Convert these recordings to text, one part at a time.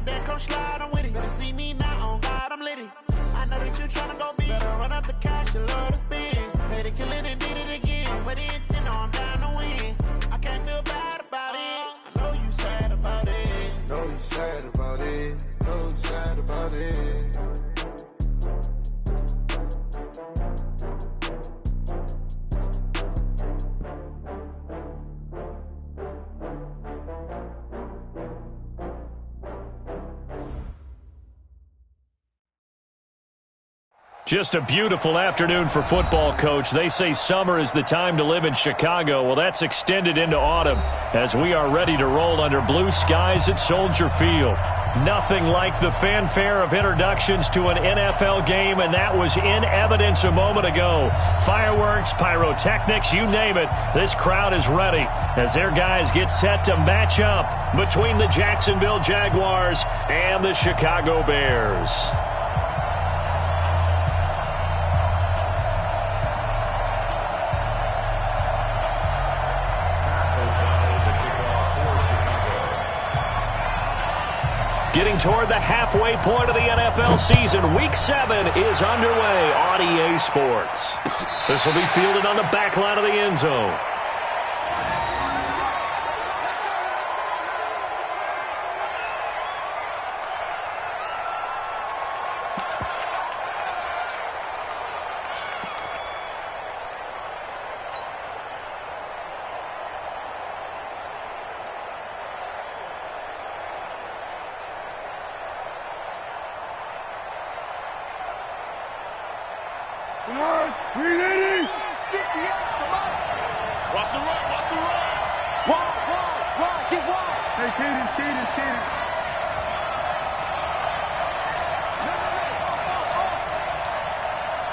that, come slide, I'm with it. Better see me now, on God, I'm litty. I know that you tryna go big. Better run up the cash, you love to spend. Made it, kill it, and did it again. But the intent, no, I'm down to win. I can't feel bad about it. I know you sad about it. Know you sad about it. Know you sad about it. Just a beautiful afternoon for football, Coach. They say summer is the time to live in Chicago. Well, that's extended into autumn as we are ready to roll under blue skies at Soldier Field. Nothing like the fanfare of introductions to an NFL game, and that was in evidence a moment ago. Fireworks, pyrotechnics, you name it. This crowd is ready as their guys get set to match up between the Jacksonville Jaguars and the Chicago Bears. Getting toward the halfway point of the NFL season, Week 7 is underway on EA Sports. This will be fielded on the back line of the end zone.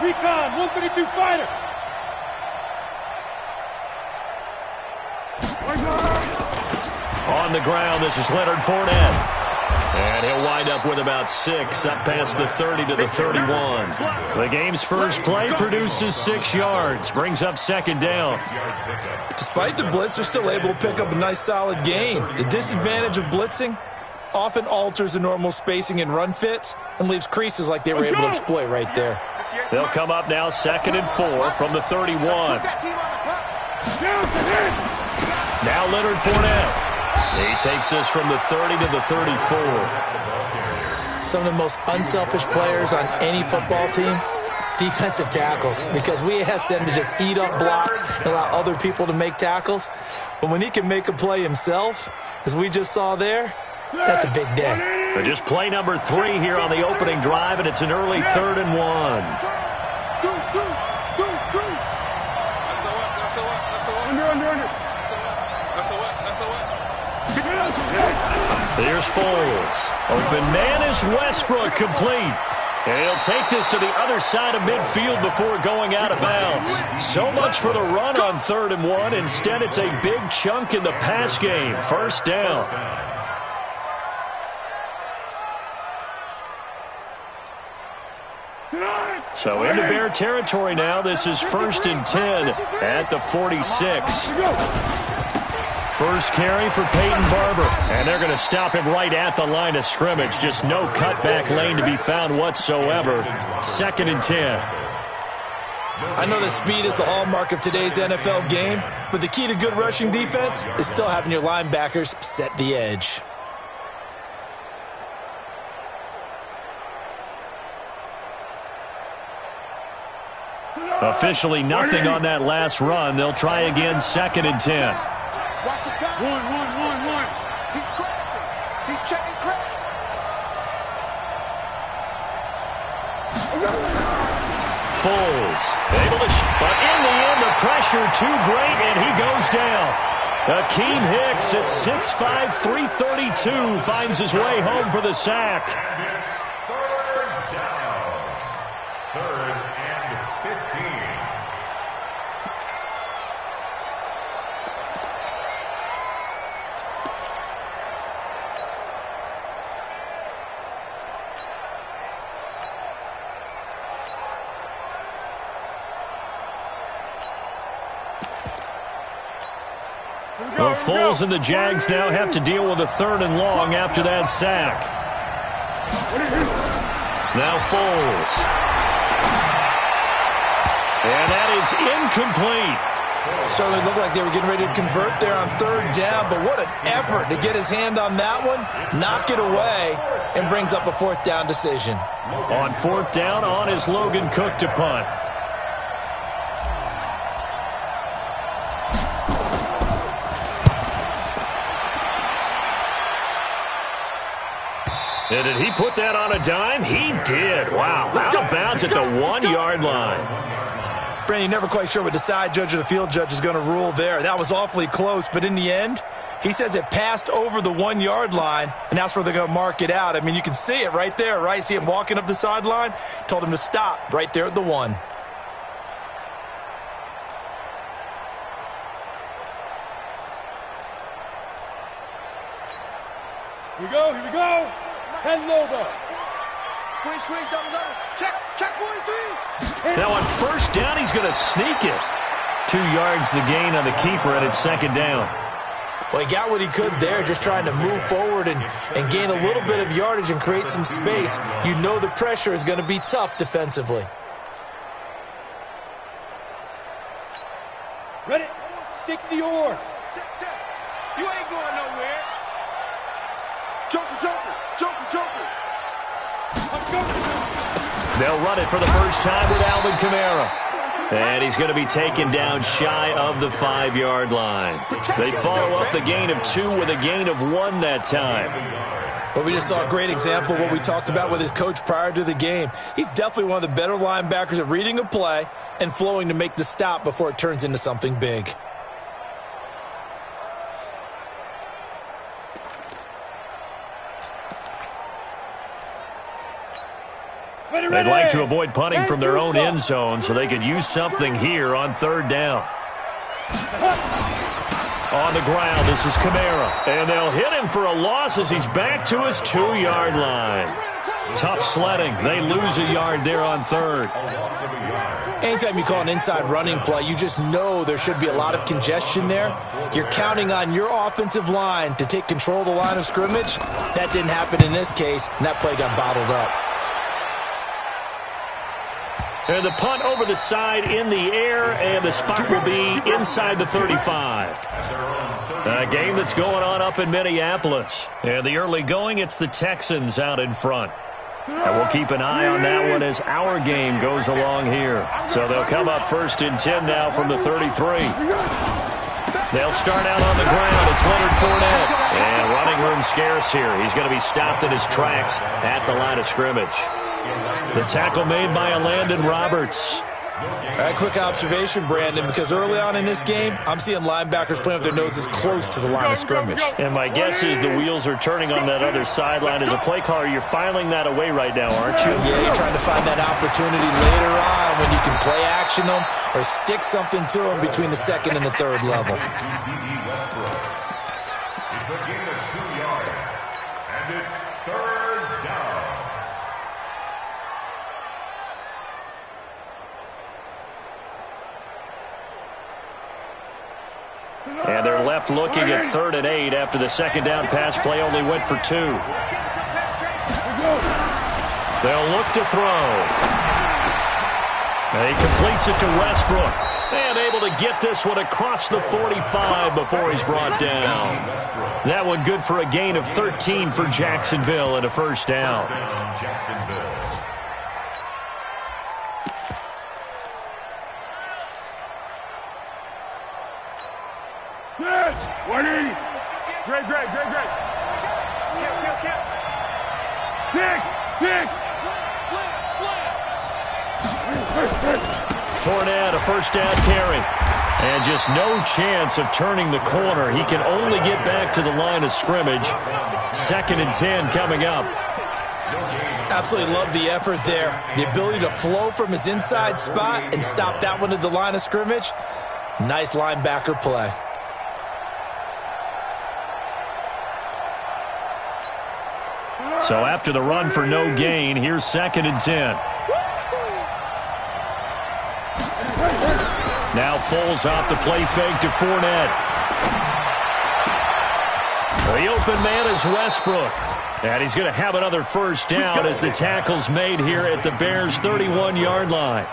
Recon, 132 fighter. On the ground, this is Leonard Fournette. And he'll wind up with about 6, up past the 30 to the 31. The game's first play produces 6 yards, brings up second down. Despite the blitz, they're still able to pick up a nice solid gain. The disadvantage of blitzing often alters the normal spacing and run fits and leaves creases like they were able to exploit right there. They'll come up now 2nd and 4 from the 31. Now Leonard Fournette. He takes us from the 30 to the 34. Some of the most unselfish players on any football team, defensive tackles, because we ask them to just eat up blocks and allow other people to make tackles. But when he can make a play himself, as we just saw there, that's a big day. But just play number 3 here on the opening drive, and it's an early 3rd and 1. Here's Foles. Open man is Westbrook, complete. And he'll take this to the other side of midfield before going out of bounds. So much for the run on 3rd and 1. Instead, it's a big chunk in the pass game. First down. So into Bear territory now. This is 1st and 10 at the 46. First carry for Peyton Barber. And they're going to him right at the line of scrimmage. Just no cutback lane to be found whatsoever. 2nd and 10. I know that speed is the hallmark of today's NFL game, but the key to good rushing defense is still having your linebackers set the edge. Officially nothing on that last run. They'll try again, 2nd and 10. One. He's crashing. He's checking crash. Foles able to but in the end the pressure too great and he goes down. Akeem Hicks at 6'5", 332 finds his way home for the sack. Well, Foles and the Jags now have to deal with a 3rd and long after that sack. Now Foles. And that is incomplete. Certainly looked like they were getting ready to convert there on third down, but what an effort to get his hand on that one, knock it away, and brings up a fourth down decision. On fourth down, on is Logan Cook to punt. And did he put that on a dime? He did. Wow. Out of bounds at the 1-yard line. Brandon, never quite sure what the side judge or the field judge is going to rule there. That was awfully close, but in the end, he says it passed over the 1-yard line, and that's where they're going to mark it out. I mean, you can see it right there, right? See him walking up the sideline? Told him to stop right there at the 1. Here we go, here we go. 10 Lobo. Squeeze, double. Check 43. Now on first down, he's going to sneak it. 2 yards the gain on the keeper, and it's second down. Well, he got what he could there, just trying to move forward and gain a little bit of yardage and create some space. You know the pressure is going to be tough defensively. Ready? 60 or. Check. You ain't going nowhere. Joker. They'll run it for the first time with Alvin Kamara. And he's going to be taken down shy of the 5-yard line. They follow up the gain of 2 with a gain of 1 that time. Well, we just saw a great example of what we talked about with his coach prior to the game. He's definitely one of the better linebackers at reading a play and flowing to make the stop before it turns into something big. They'd like to avoid punting from their own end zone so they could use something here on third down. On the ground, this is Kamara. And they'll hit him for a loss as he's back to his 2-yard line. Tough sledding. They lose a yard there on third. Anytime you call an inside running play, you just know there should be a lot of congestion there. You're counting on your offensive line to take control of the line of scrimmage. That didn't happen in this case, and that play got bottled up. And the punt over the side in the air, and the spot will be inside the 35. A game that's going on up in Minneapolis. And the early going, it's the Texans out in front. And we'll keep an eye on that one as our game goes along here. So they'll come up first and 10 now from the 33. They'll start out on the ground. It's Leonard Fournette. And running room scarce here. He's going to be stopped in his tracks at the line of scrimmage. The tackle made by Landon Roberts. A quick observation, Brandon, because early on in this game, I'm seeing linebackers playing with their noses close to the line of scrimmage. And my guess is the wheels are turning on that other sideline. As a play caller, you're filing that away right now, aren't you? Yeah, you're trying to find that opportunity later on when you can play action them or stick something to them between the second and the third level. It's a gain of 2 yards, and it's third down. And they're left looking at 3rd and 8 after the second down pass play only went for 2. They'll look to throw. And he completes it to Westbrook. And able to get this one across the 45 before he's brought down. That one good for a gain of 13 for Jacksonville and a first down. Yes! 180! Great. Kick! Fournette, a first down carry. And just no chance of turning the corner. He can only get back to the line of scrimmage. 2nd and 10 coming up. Absolutely love the effort there. The ability to flow from his inside spot and stop that one at the line of scrimmage. Nice linebacker play. So after the run for no gain, here's 2nd and 10. Now Foles off the play fake to Fournette. The open man is Westbrook. And he's going to have another first down as the tackle's made here at the Bears' 31-yard line.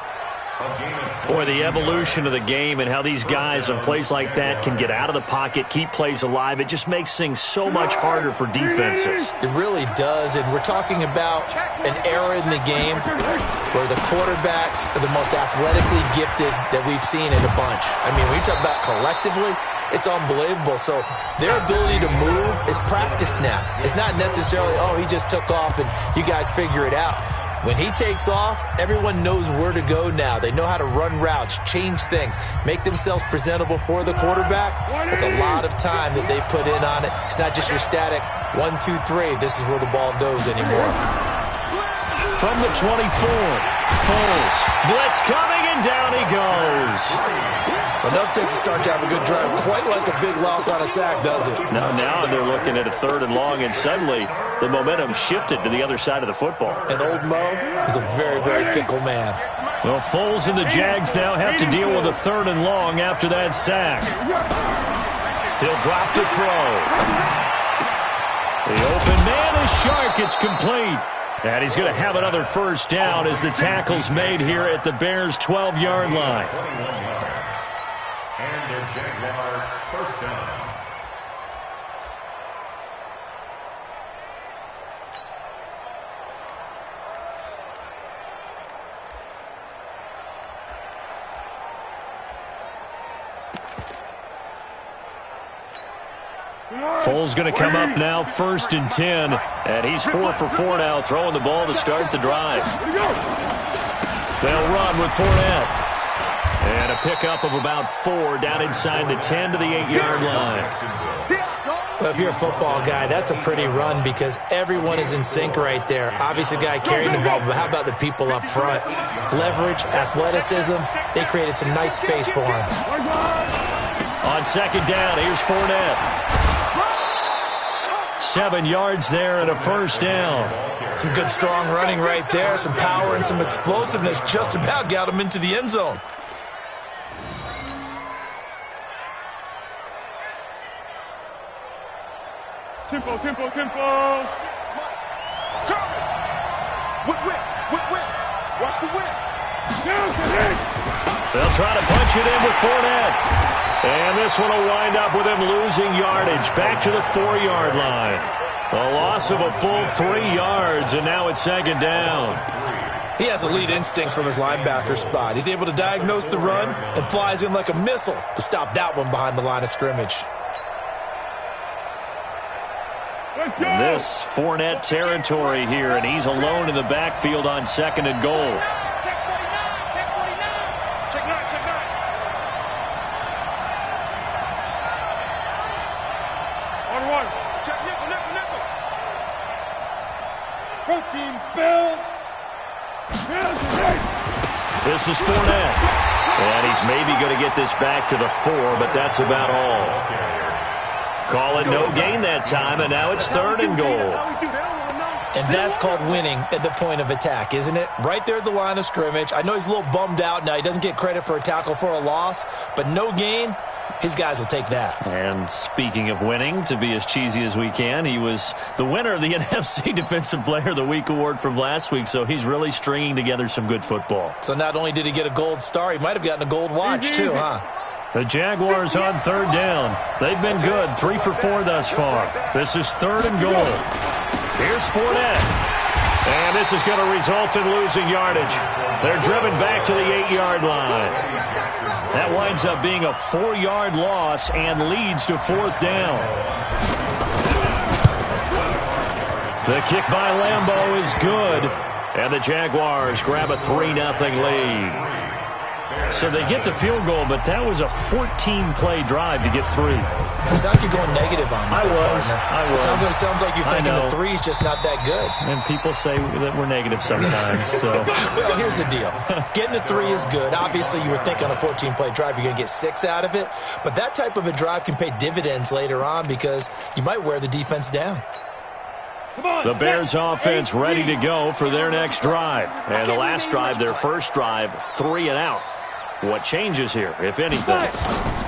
Boy, the evolution of the game and how these guys on plays like that can get out of the pocket, keep plays alive, it just makes things so much harder for defenses. It really does, and we're talking about an era in the game where the quarterbacks are the most athletically gifted that we've seen in a bunch. I mean, when you talk about collectively, it's unbelievable. So their ability to move is practiced now. It's not necessarily, oh, he just took off and you guys figure it out. When he takes off, everyone knows where to go now. They know how to run routes, change things, make themselves presentable for the quarterback. That's a lot of time that they put in on it. It's not just your static 1, 2, 3. This is where the ball goes anymore. From the 24, Foles. Blitz coming, and down he goes. Enough takes to start to have a good drive. Quite like a big loss on a sack, does it? Now they're looking at a 3rd and long, and suddenly the momentum shifted to the other side of the football. And old Mo is a very, very fickle man. Well, Foles and the Jags now have to deal with a 3rd and long after that sack. He'll drop to throw. The open man is Shark. It's complete. And he's going to have another first down as the tackle's made here at the Bears' 12-yard line. And the Jaguar first down. Foles going to come up now, 1st and 10, and he's 4 for 4 now, throwing the ball to start the drive. They'll run with Fournette. And a pickup of about 4 down inside the 10 to the 8-yard line. Well, if you're a football guy, that's a pretty run because everyone is in sync right there. Obviously, the guy carrying the ball, but how about the people up front? Leverage, athleticism, they created some nice space for him. On 2nd down, here's Fournette. 7 yards there and a first down. Some good, strong running right there. Some power and some explosiveness just about got him into the end zone. Tempo, tempo, tempo. Whip. Watch the whip. They'll try to punch it in with Fournette. And this one will wind up with him losing yardage back to the 4-yard line. A loss of a full 3 yards, and now it's 2nd down. He has elite instincts from his linebacker spot. He's able to diagnose the run and flies in like a missile to stop that one behind the line of scrimmage. And this Fournette territory here, and he's alone in the backfield on 2nd and goal. Protein spill. This is Fournette. And he's maybe going to get this back to the 4, but that's about all. Call it no gain that time, and now it's 3rd and goal. And that's called winning at the point of attack, isn't it? Right there at the line of scrimmage. I know he's a little bummed out now. He doesn't get credit for a tackle for a loss, but no gain, his guys will take that. And speaking of winning, to be as cheesy as we can, he was the winner of the NFC Defensive Player of the Week award from last week, so he's really stringing together some good football. So not only did he get a gold star, he might have gotten a gold watch too, huh? The Jaguars on 3rd down. They've been good, 3 for 4 thus far. This is 3rd and goal. Here's Fournette. And this is going to result in losing yardage. They're driven back to the 8-yard line. That winds up being a 4-yard loss and leads to 4th down. The kick by Lambeau is good. And the Jaguars grab a 3-0 lead. So they get the field goal, but that was a 14-play drive to get 3. You sound like you're going negative on me. I was. It sounds like you're thinking the 3's just not that good. And people say that we're negative sometimes. So. Well, here's the deal. Getting the 3 is good. Obviously, you would think on a 14-play drive you're going to get 6 out of it. But that type of a drive can pay dividends later on because you might wear the defense down. The Bears offense ready to go for their next drive. And the last drive, their first drive, 3 and out. What changes here, if anything?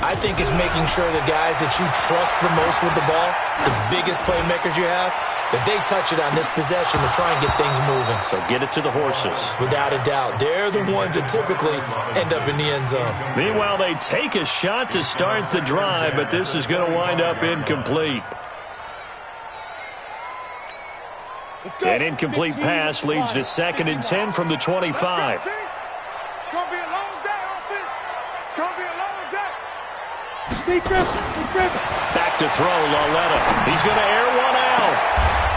I think it's making sure the guys that you trust the most with the ball, the biggest playmakers you have, that they touch it on this possession to try and get things moving. So get it to the horses. Without a doubt. They're the ones that typically end up in the end zone. Meanwhile, they take a shot to start the drive, but this is going to wind up incomplete. An incomplete pass leads to 2nd and 10 from the 25. It's going to be a long day, offense. It's going to be a long day. Back to throw, Lauletta. He's going to air one out.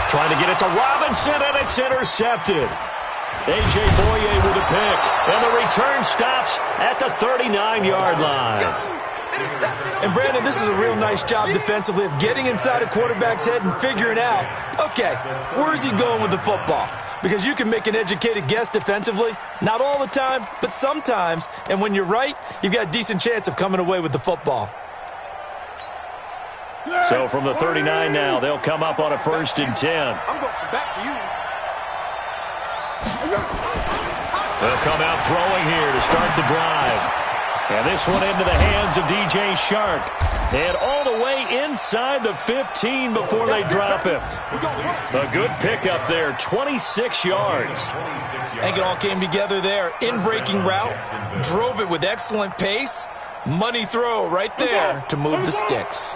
Trying to get it to Robinson, and it's intercepted. A.J. Boye with a pick, and the return stops at the 39-yard line. And, Brandon, this is a real nice job defensively of getting inside a quarterback's head and figuring out, okay, where's he going with the football? Because you can make an educated guess defensively. Not all the time, but sometimes. And when you're right, you've got a decent chance of coming away with the football. So from the 39 now, they'll come up on a 1st and 10. I'm going back to you. They'll come out throwing here to start the drive. And this one into the hands of DJ Shark. And all the way inside the 15 before they drop him. A good pickup there, 26 yards. I think it all came together there. In-breaking route, drove it with excellent pace. Money throw right there to move the sticks.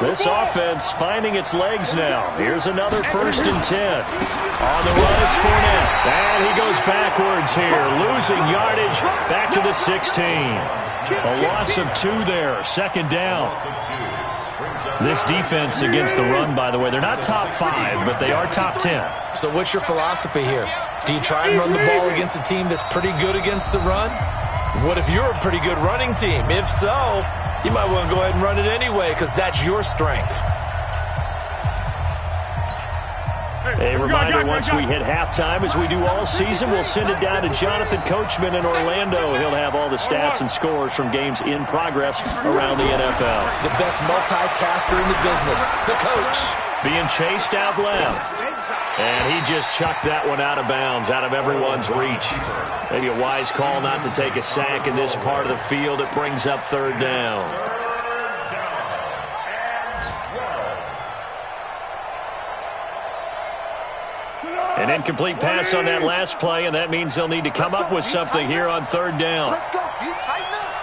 This offense finding its legs now. Here's another 1st and 10. On the run, it's Fournette. And he goes backwards here, losing yardage back to the 16. A loss of 2 there, 2nd down. This defense against the run, by the way, they're not top 5, but they are top 10. So what's your philosophy here? Do you try and run the ball against a team that's pretty good against the run? What if you're a pretty good running team? If so, you might want to go ahead and run it anyway because that's your strength. A reminder, once we hit halftime, as we do all season, we'll send it down to Jonathan Coachman in Orlando. He'll have all the stats and scores from games in progress around the NFL. The best multitasker in the business, the coach. Being chased out left. And he just chucked that one out of bounds, out of everyone's reach. Maybe a wise call not to take a sack in this part of the field. It brings up 3rd down. An incomplete pass on that last play, and that means they'll need to come up with something here on 3rd down. Let's go. You tighten up.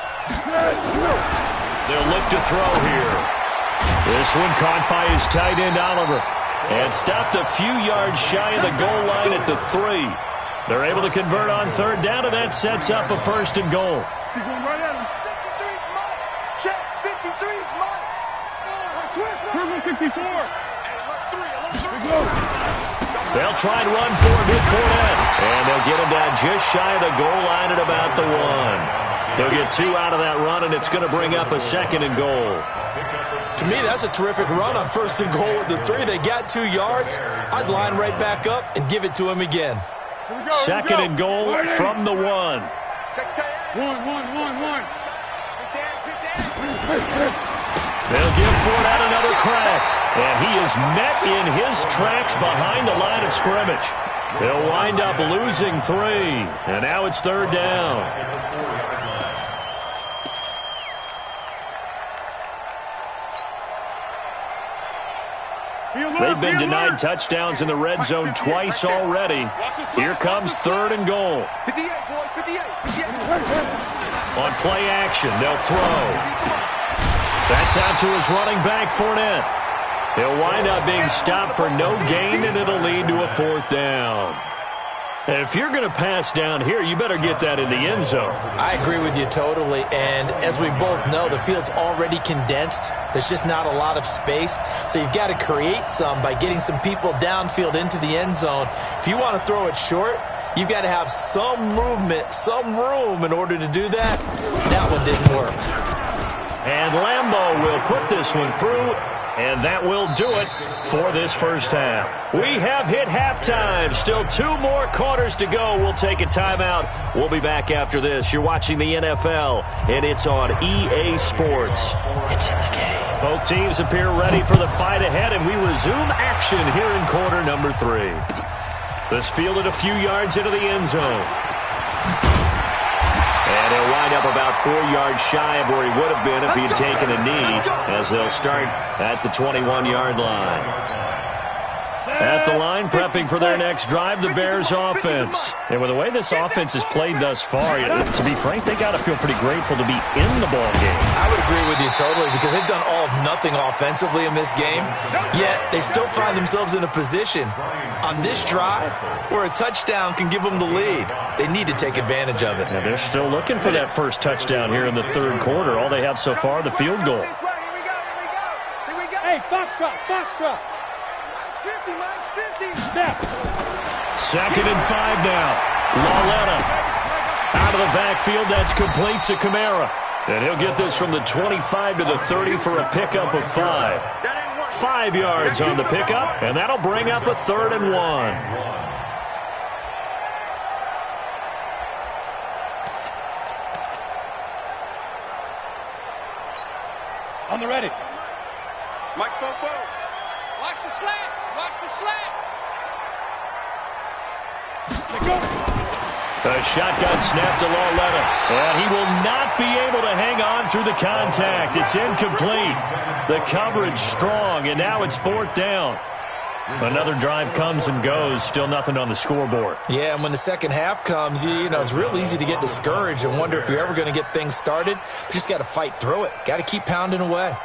They'll look to throw here. This one caught by his tight end, Oliver. And stopped a few yards shy of the goal line at the 3. They're able to convert on 3rd down, and that sets up a 1st and goal. Keep going right at him. 53's mine. Check. 53's mine. Switch. 54. They'll try and run for it with Fournette. And they'll get him down just shy of the goal line at about the 1. They'll get 2 out of that run, and it's going to bring up a 2nd and goal. To me, that's a terrific run on 1st and goal at the 3. They got 2 yards. I'd line right back up and give it to him again. 2nd and goal from the 1. One. They'll give Fournette another crack. And he is met in his tracks behind the line of scrimmage. They'll wind up losing 3. And now it's 3rd down. They've been denied touchdowns in the red zone twice already. Here comes 3rd and goal. 58, boy, 58. On play action, they'll throw. That's out to his running back, Fournette. He'll wind up being stopped for no gain, and it'll lead to a 4th down. And if you're going to pass down here, you better get that in the end zone. I agree with you totally. And as we both know, the field's already condensed. There's just not a lot of space. So you've got to create some by getting some people downfield into the end zone. If you want to throw it short, you've got to have some movement, some room in order to do that. That one didn't work. And Lambeau will put this one through. And that will do it for this first half. We have hit halftime. Still 2 more quarters to go. We'll take a timeout. We'll be back after this. You're watching the NFL, and it's on EA Sports. It's in the game. Both teams appear ready for the fight ahead, and we resume action here in quarter number 3. This fielded a few yards into the end zone. And he'll wind up about 4 yards shy of where he would have been if he had taken a knee, as they'll start at the 21-yard line. At the line, prepping for their next drive, the Bears offense. And with the way this offense has played thus far, to be frank, they got to feel pretty grateful to be in the ball game. I would agree with you totally, because they've done all of nothing offensively in this game, yet they still find themselves in a position on this drive where a touchdown can give them the lead. They need to take advantage of it. Yeah, they're still looking for that first touchdown here in the third quarter. All they have so far, the field goal. Hey, Foxtrot. 50, Max 50. Step. 2nd and 5 now. Lauletta out of the backfield. That's complete to Kamara. And he'll get this from the 25 to the 30 for a pickup of 5. 5 yards on the pickup, and that'll bring up a 3rd and 1. On the ready. Mike Popo. Watch the slant. A shotgun snap to Lauletta. And he will not be able to hang on through the contact. It's incomplete. The coverage strong, and now it's 4th down. Another drive comes and goes. Still nothing on the scoreboard. Yeah, and when the second half comes, you know, it's real easy to get discouraged and wonder if you're ever going to get things started. You just got to fight through it. Got to keep pounding away.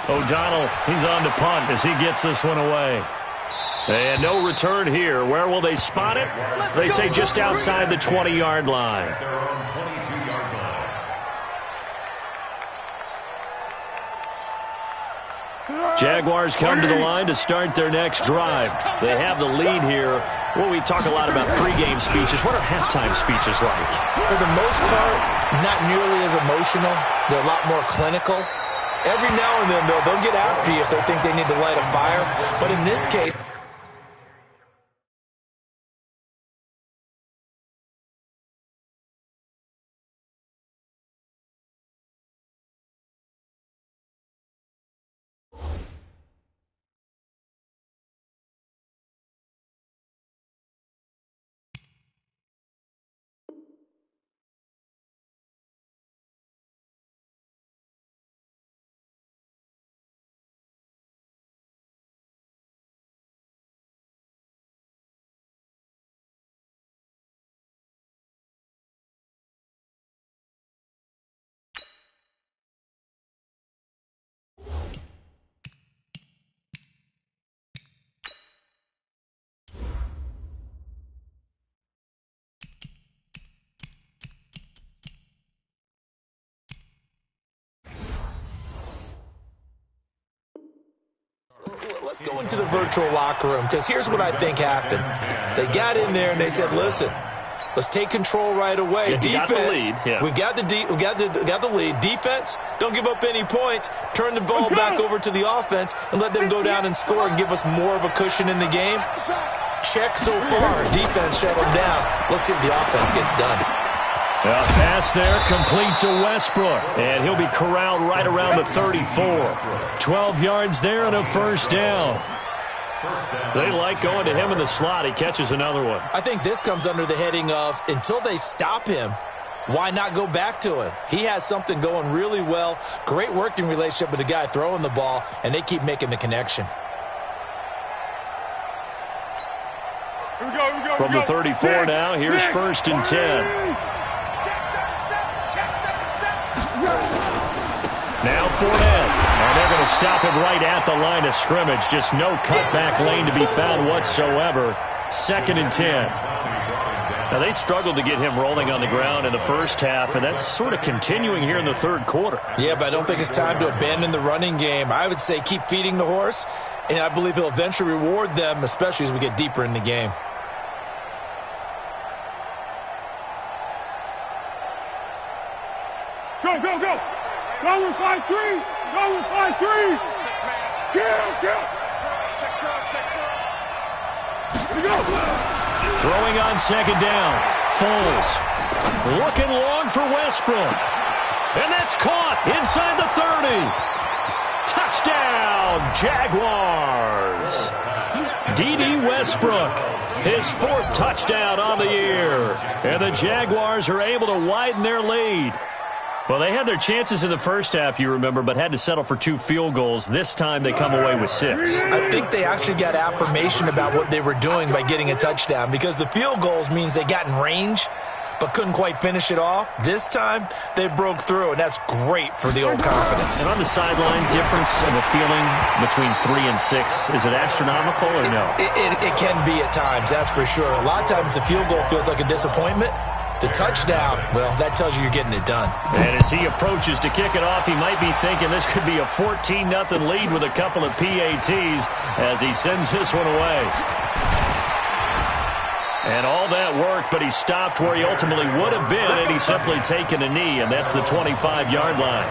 O'Donnell, he's on to punt as he gets this one away. And no return here. Where will they spot it? They say just outside the 20-yard line. Jaguars come to the line to start their next drive. They have the lead here. Well, we talk a lot about pregame speeches. What are halftime speeches like? For the most part, not nearly as emotional. They're a lot more clinical. Every now and then, they'll get after you if they think they need to light a fire. But in this case, let's go into the virtual locker room, because here's what I think happened. They got in there and they said, listen, let's take control right away. Yeah, defense, we got the lead. Defense, don't give up any points. Turn the ball back over to the offense and let them go down and score and give us more of a cushion in the game. Check so far. Defense shut them down. Let's see if the offense gets done. A pass there, complete to Westbrook. And he'll be corralled right around the 34. 12 yards there and a first down. They like going to him in the slot. He catches another one. I think this comes under the heading of, until they stop him, why not go back to him? He has something going really well. Great working relationship with the guy throwing the ball, and they keep making the connection. From the 34 now, here's 1st and 10. Now Fournette, and they're going to stop him right at the line of scrimmage. Just no cutback lane to be found whatsoever. 2nd and 10. Now, they struggled to get him rolling on the ground in the first half, and that's sort of continuing here in the third quarter. Yeah, but I don't think it's time to abandon the running game. I would say keep feeding the horse, and I believe he'll eventually reward them, especially as we get deeper in the game. Go, go, go. Go with 5-3. Go with 5-3. Kill. Here we go. Throwing on 2nd down. Foles looking long for Westbrook. And that's caught inside the 30. Touchdown, Jaguars. D.D. Westbrook, his 4th touchdown on the year. And the Jaguars are able to widen their lead. Well, they had their chances in the first half, you remember, but had to settle for 2 field goals. This time they come away with 6. I think they actually got affirmation about what they were doing by getting a touchdown, because the field goals means they got in range but couldn't quite finish it off. This time they broke through, and that's great for the old confidence. And on the sideline, difference of a feeling between 3 and 6, is it astronomical or no? It can be at times, that's for sure. A lot of times the field goal feels like a disappointment. The touchdown, well, that tells you you're getting it done. And as he approaches to kick it off, he might be thinking this could be a 14-0 lead with a couple of PATs as he sends this one away. And all that work, but he stopped where he ultimately would have been, and he's simply taken a knee, and that's the 25-yard line.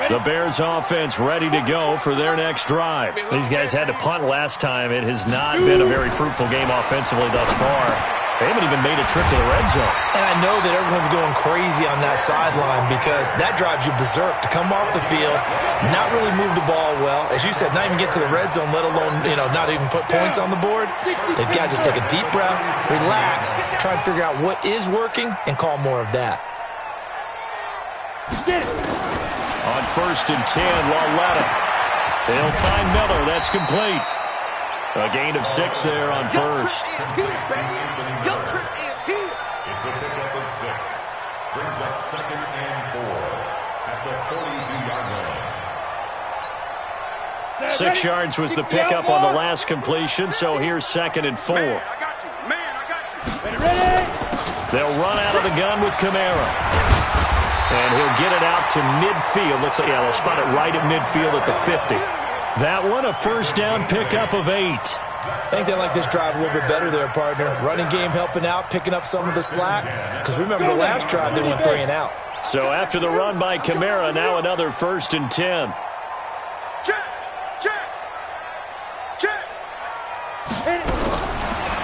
The Bears offense ready to go for their next drive. These guys had to punt last time. It has not been a very fruitful game offensively thus far. They haven't even made a trip to the red zone. And I know that everyone's going crazy on that sideline because that drives you berserk to come off the field, not really move the ball well. As you said, not even get to the red zone, let alone, not even put points on the board. They've got to just take a deep breath, relax, try and figure out what is working, and call more of that. On 1st and 10, Lauletta. They'll find Miller. That's complete. A gain of 6 there on 1st. It's a pickup of 6. Brings up 2nd and 4 at the 42-yard line. 6 yards was the pickup on the last completion, so here's 2nd and 4. Man, I got you. Man, I got you. They'll run out of the gun with Kamara. And he'll get it out to midfield. They'll spot it right at midfield at the 50. That one, a 1st down pickup of 8. I think they like this drive a little bit better there, partner. Running game helping out, picking up some of the slack. Because remember, the last drive, they went 3 and out. So after the run by Kamara, now another 1st and 10. Check.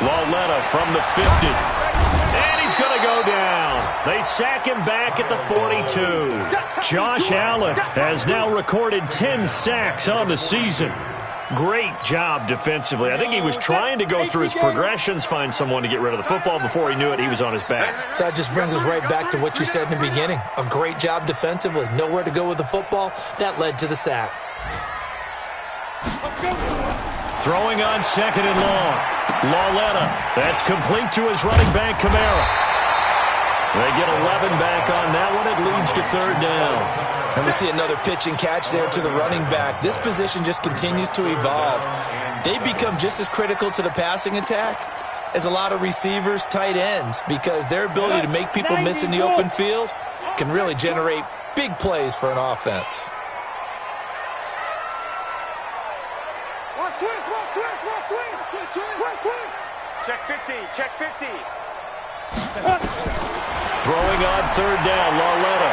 Lauletta from the 50. And he's going to go down. They sack him back at the 42. Josh Allen has now recorded 10 sacks on the season. Great job defensively. I think he was trying to go through his progressions, find someone to get rid of the football. Before he knew it, he was on his back. So that just brings us right back to what you said in the beginning. A great job defensively. Nowhere to go with the football. That led to the sack. Throwing on 2nd and long. Lauletta. That's complete to his running back, Kamara. They get 11 back on that one. It leads to 3rd down. And we see another pitch and catch there to the running back. This position just continues to evolve. They become just as critical to the passing attack as a lot of receivers, tight ends, because their ability to make people miss in the open field can really generate big plays for an offense. Check 50. Throwing on 3rd down, Lauletta.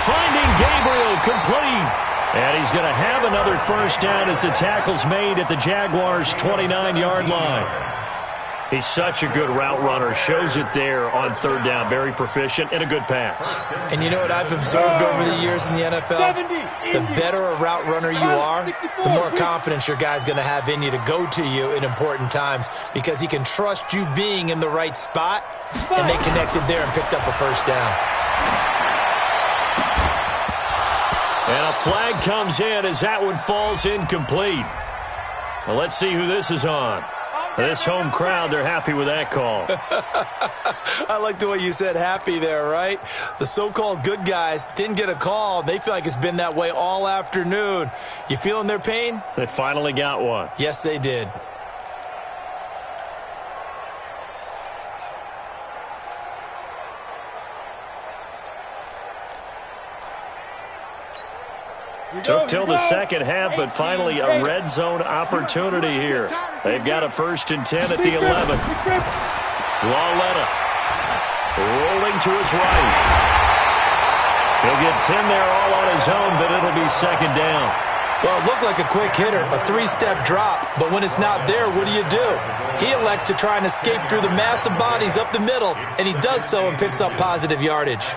Finding Gabriel, complete. And he's going to have another 1st down as the tackle's made at the Jaguars' 29-yard line. He's such a good route runner. Shows it there on 3rd down. Very proficient and a good pass. And you know what I've observed over the years in the NFL? The better a route runner you are, the more confidence your guy's going to have in you to go to you in important times because he can trust you being in the right spot, and they connected there and picked up a 1st down. And a flag comes in as that one falls incomplete. Well, let's see who this is on. This home crowd, they're happy with that call. I like the way you said happy there, right? The so-called good guys didn't get a call. They feel like it's been that way all afternoon. You feeling their pain? They finally got one. Yes, they did. Took till the second half, but finally a red zone opportunity here. They've got a 1st and 10 at the 11. Lauletta rolling to his right. He'll get 10 there all on his own, but it'll be 2nd down. Well, it looked like a quick hitter, a 3-step drop, but when it's not there, what do? He elects to try and escape through the massive bodies up the middle, and he does so and picks up positive yardage.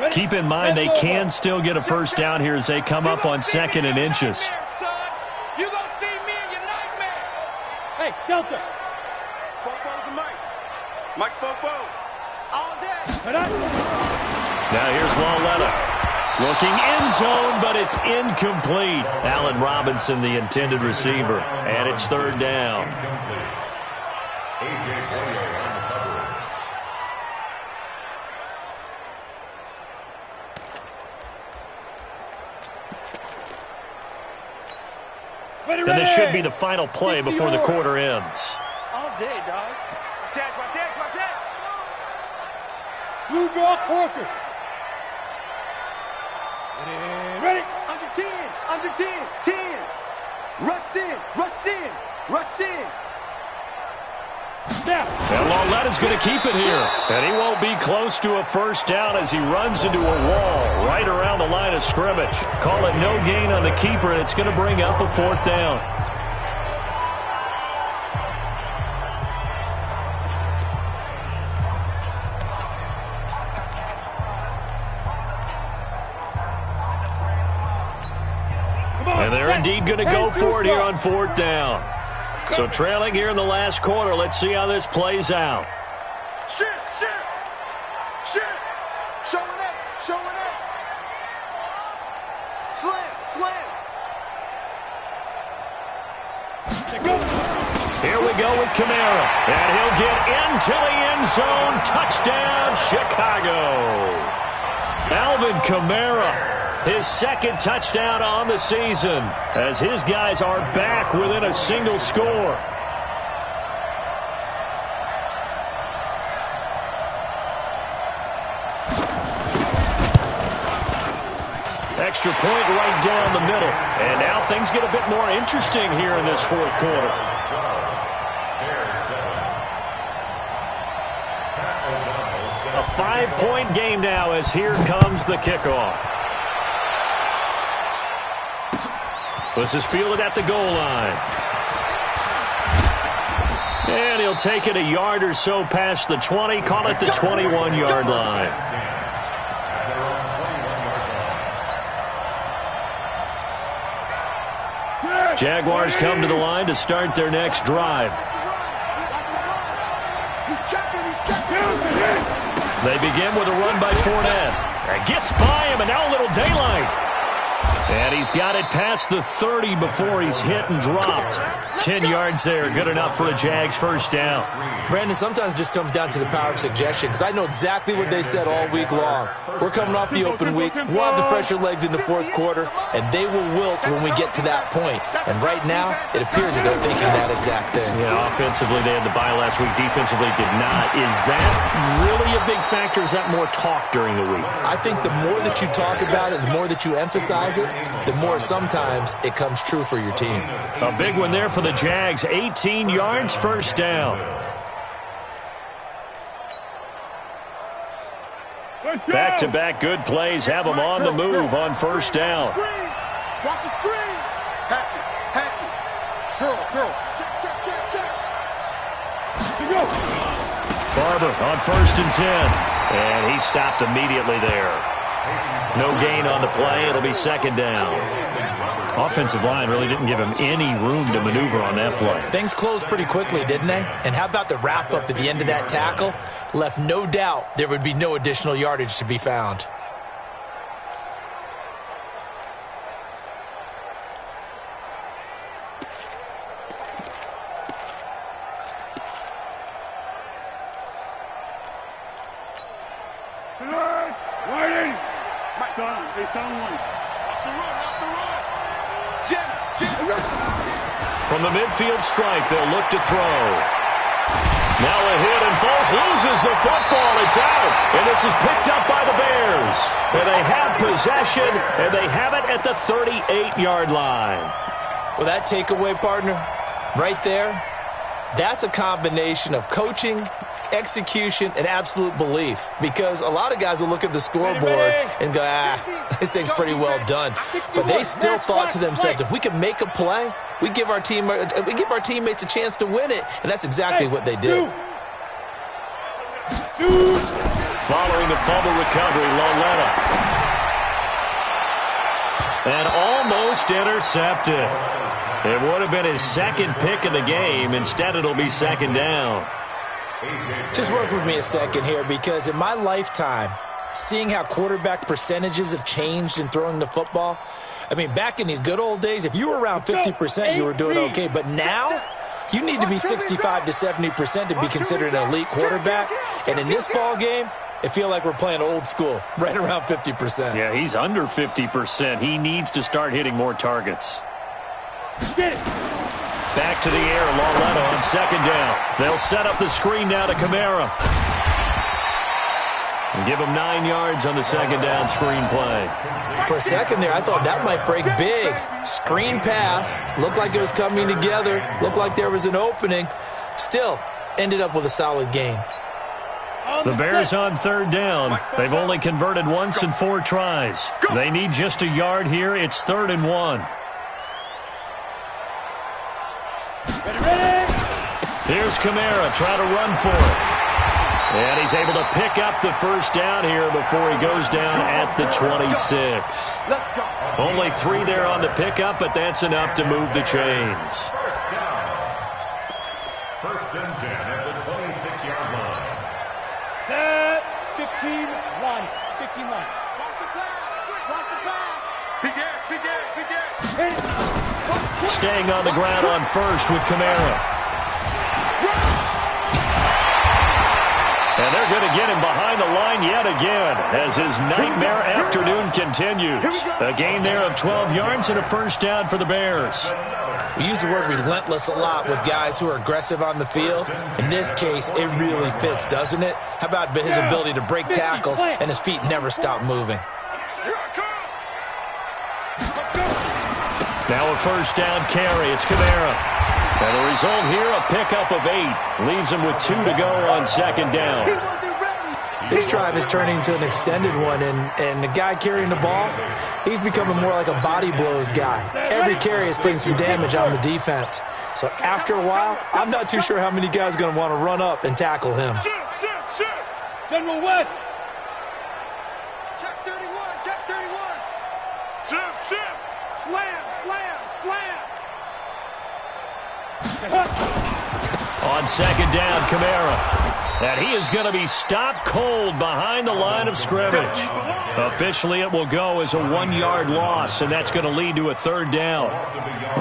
Keep in mind they can still get a 1st down here as they come up on 2nd and inches. You gonna see me in your nightmare. Hey, Delta. Mike Popo. All day. Now here's Lauletta. Looking end zone, but it's incomplete. Allen Robinson, the intended receiver. And it's third down. And this should be the final play before the quarter ends. All day, dog. Watch out, watch out, watch out. Blue draw Corker. Ready? Under 10, under 10, 10. Rush in, rush in, rush in. Snap. And Lauletta's going to keep it here. And he won't be close to a first down as he runs into a wall right around the line of scrimmage. Call it no gain on the keeper, and it's going to bring up a fourth down. And they're indeed going to go for it here on fourth down. So trailing here in the last quarter. Let's see how this plays out. Shit, shit, shit. Showing up, showing up. Slam, slam. Here we go with Kamara. And he'll get into the end zone. Touchdown, Chicago. Alvin Kamara. His second touchdown on the season as his guys are back within a single score. Extra point right down the middle. And now things get a bit more interesting here in this fourth quarter. A 5-point game now as here comes the kickoff. This is fielded at the goal line. And he'll take it a yard or so past the 20. Call it the 21-yard line. Jaguars come to the line to start their next drive. They begin with a run by Fournette. It gets by him, and now a little daylight. And he's got it past the 30 before he's hit and dropped. 10 yards there, good enough for a Jags first down. Brandon, sometimes it just comes down to the power of suggestion, because I know exactly what they said all week long. We're coming off the open week. We'll have the fresher legs in the fourth quarter, and they will wilt when we get to that point. And right now, it appears that they're thinking that exact thing. Yeah, offensively, they had the bye last week. Defensively, did not. Is that really a big factor? Is that more talk during the week? I think the more that you talk about it, the more that you emphasize it, the more sometimes it comes true for your team. A big one there for the Jags. 18 yards, first down. Back-to-back good plays have them on the move on first down. Watch the screen. Hatchet. Girl. Check. Barber on first and 10. And he stopped immediately there. No gain on the play. It'll be second down. Offensive line really didn't give him any room to maneuver on that play. Things closed pretty quickly, didn't they? And how about the wrap-up at the end of that tackle? Left no doubt there would be no additional yardage to be found. From the midfield stripe, they'll look to throw. Now a hit and Foles loses the football. It's out. And this is picked up by the Bears. And they have possession, and they have it at the 38-yard line. Well, that takeaway, partner, right there, that's a combination of coaching, execution, and absolute belief. Because a lot of guys will look at the scoreboard and go, this thing's pretty well done. But they still thought to themselves, if we can make a play, we give our teammates a chance to win it. And that's exactly what they did. Following the fumble recovery, Lauletta. And almost intercepted. It would have been his second pick of the game. Instead, it'll be second down. Just work with me a second here, because in my lifetime, seeing how quarterback percentages have changed in throwing the football, I mean, back in the good old days, if you were around 50%, you were doing okay. But now, you need to be 65 to 70% to be considered an elite quarterback. And in this ball game, I feel like we're playing old school, right around 50%. Yeah, he's under 50%. He needs to start hitting more targets. Back to the air, Lauletta on second down. They'll set up the screen now to Kamara. And give him 9 yards on the second down screen play. For a second there, I thought that might break big. Screen pass. Looked like it was coming together. Looked like there was an opening. Still, ended up with a solid gain. The Bears on third down. They've only converted once in 4 tries. They need just a yard here. It's 3rd and 1. Here's Kamara trying to run for it. And he's able to pick up the first down here before he goes down at the 26. Only 3 there on the pickup, but that's enough to move the chains. First down. 1st and 10 at the 26-yard line. Set. 15-1. 15-1. Watch the pass. Watch the pass. Begin. Staying on the ground on first with Kamara. And they're going to get him behind the line yet again as his nightmare afternoon continues. A gain there of 12 yards and a first down for the Bears. We use the word relentless a lot with guys who are aggressive on the field. In this case, it really fits, doesn't it? How about his ability to break tackles and his feet never stop moving? Now a first down carry. It's Kamara. And the result here, a pickup of 8. Leaves him with 2 to go on second down. This drive is turning into an extended one, and the guy carrying the ball, he's becoming more like a body blows guy. Every carry is putting some damage on the defense. So after a while, I'm not too sure how many guys are going to want to run up and tackle him. General West. Check 31. Check 31. Shift. Slam. On second down, Kamara. And he is going to be stopped cold behind the line of scrimmage. Officially, it will go as a 1-yard loss, and that's going to lead to a 3rd down.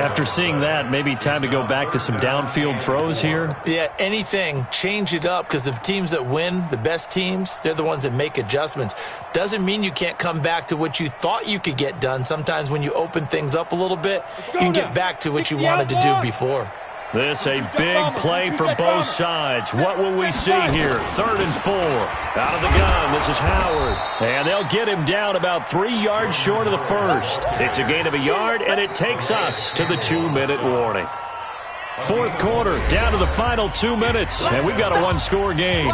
After seeing that, maybe time to go back to some downfield throws here. Yeah, anything. Change it up, because the teams that win, the best teams, they're the ones that make adjustments. Doesn't mean you can't come back to what you thought you could get done. Sometimes when you open things up a little bit, you can get back to what you wanted to do before. This a big play for both sides. What will we see here? 3rd and 4. Out of the gun, this is Howard. And they'll get him down about 3 yards short of the first. It's a gain of a yard, and it takes us to the 2-minute warning. 4th quarter, down to the final 2 minutes, and we've got a 1-score game.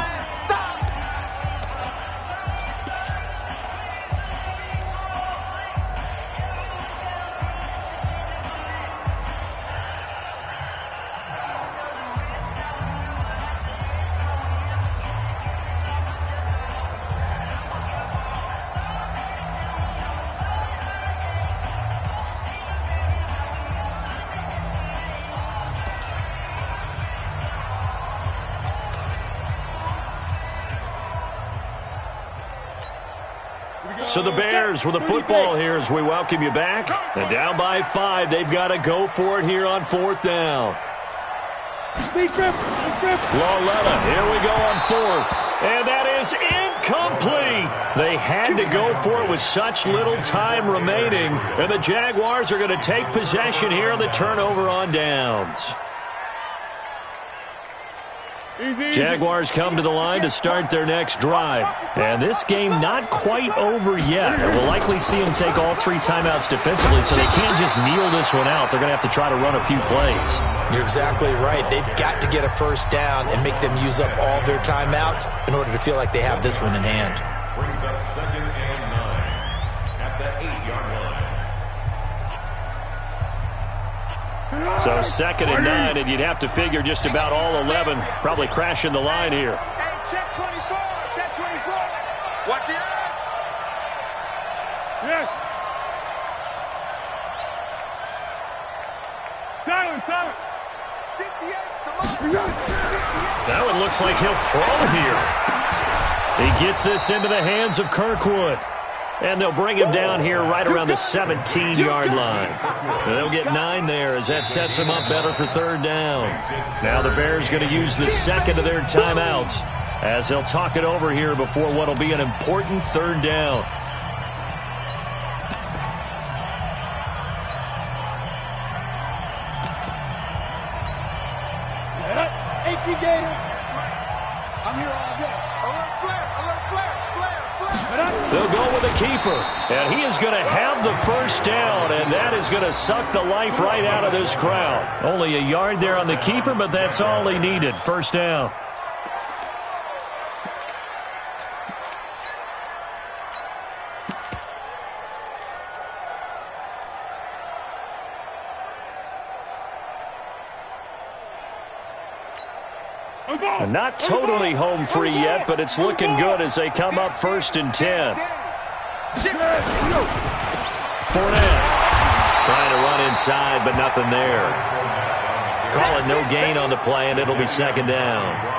So the Bears with the football here as we welcome you back. And down by 5, they've got to go for it here on 4th down. Lauletta, here we go on 4th. And that is incomplete. They had to go for it with such little time remaining. And the Jaguars are going to take possession here on the turnover on downs. Jaguars come to the line to start their next drive. And this game not quite over yet. And we'll likely see them take all 3 timeouts defensively, so they can't just kneel this one out. They're going to have to try to run a few plays. You're exactly right. They've got to get a first down and make them use up all their timeouts in order to feel like they have this one in hand. Brings up 2nd and 9 at the 8-yard line. So 2nd and 9, and you'd have to figure just about all 11 probably crashing the line here. Hey, check 24. Check 24. Watch the eye. Yes. Silence. 58. Come on. Now it looks like he'll throw here. He gets this into the hands of Kirkwood. And they'll bring him down here right around the 17-yard line. And they'll get 9 there as that sets him up better for third down. Now the Bears going to use the second of their timeouts as they'll talk it over here before what will be an important third down. AC Gator. I'm here all day. Alert flare, alert flare, flare, flare. They'll go with a keeper, and he is going to have the first down, and that is going to suck the life right out of this crowd. Only a yard there on the keeper, but that's all he needed. First down. Not totally home free yet, but it's looking good as they come up 1st and 10. Fournette trying to run inside, but nothing there. Calling no gain on the play, and it'll be second down.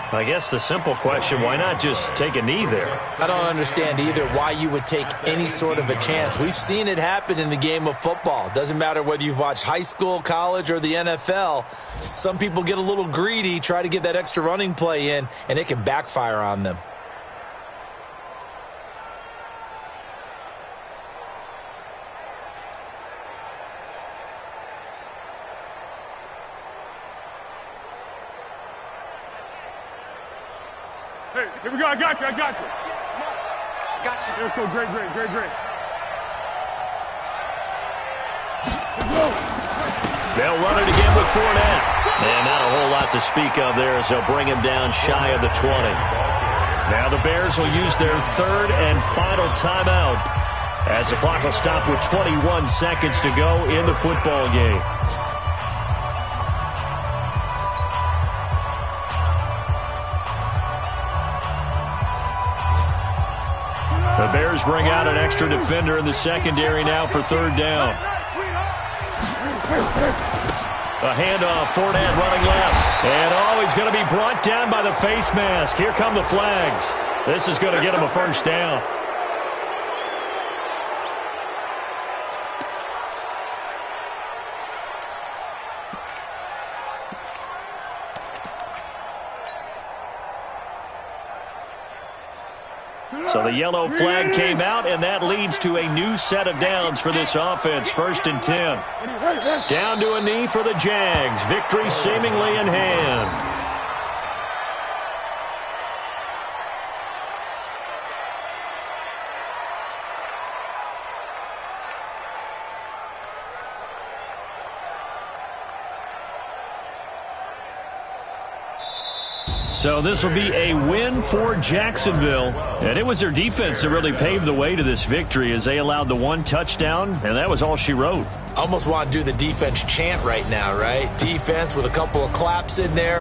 I guess the simple question, why not just take a knee there? I don't understand either why you would take any sort of a chance. We've seen it happen in the game of football. Doesn't matter whether you've watched high school, college, or the NFL. Some people get a little greedy, try to get that extra running play in, and it can backfire on them. Hey, here we go. I got you. I got you. Got you. Let's go. Great, great, great, great. Let's go. They'll run it again with Fournette. And not a whole lot to speak of there as they'll bring him down shy of the 20. Now the Bears will use their third and final timeout as the clock will stop with 21 seconds to go in the football game. The Bears bring out an extra defender in the secondary now for third down. A handoff, Fournette running left. And he's going to be brought down by the face mask. Here come the flags. This is going to get him a first down. So the yellow flag came out, and that leads to a new set of downs for this offense. 1st and 10. Down to a knee for the Jags. Victory seemingly in hand. So this will be a win for Jacksonville. And it was their defense that really paved the way to this victory as they allowed the 1 touchdown, and that was all she wrote. Almost want to do the defense chant right now, right? Defense with a couple of claps in there.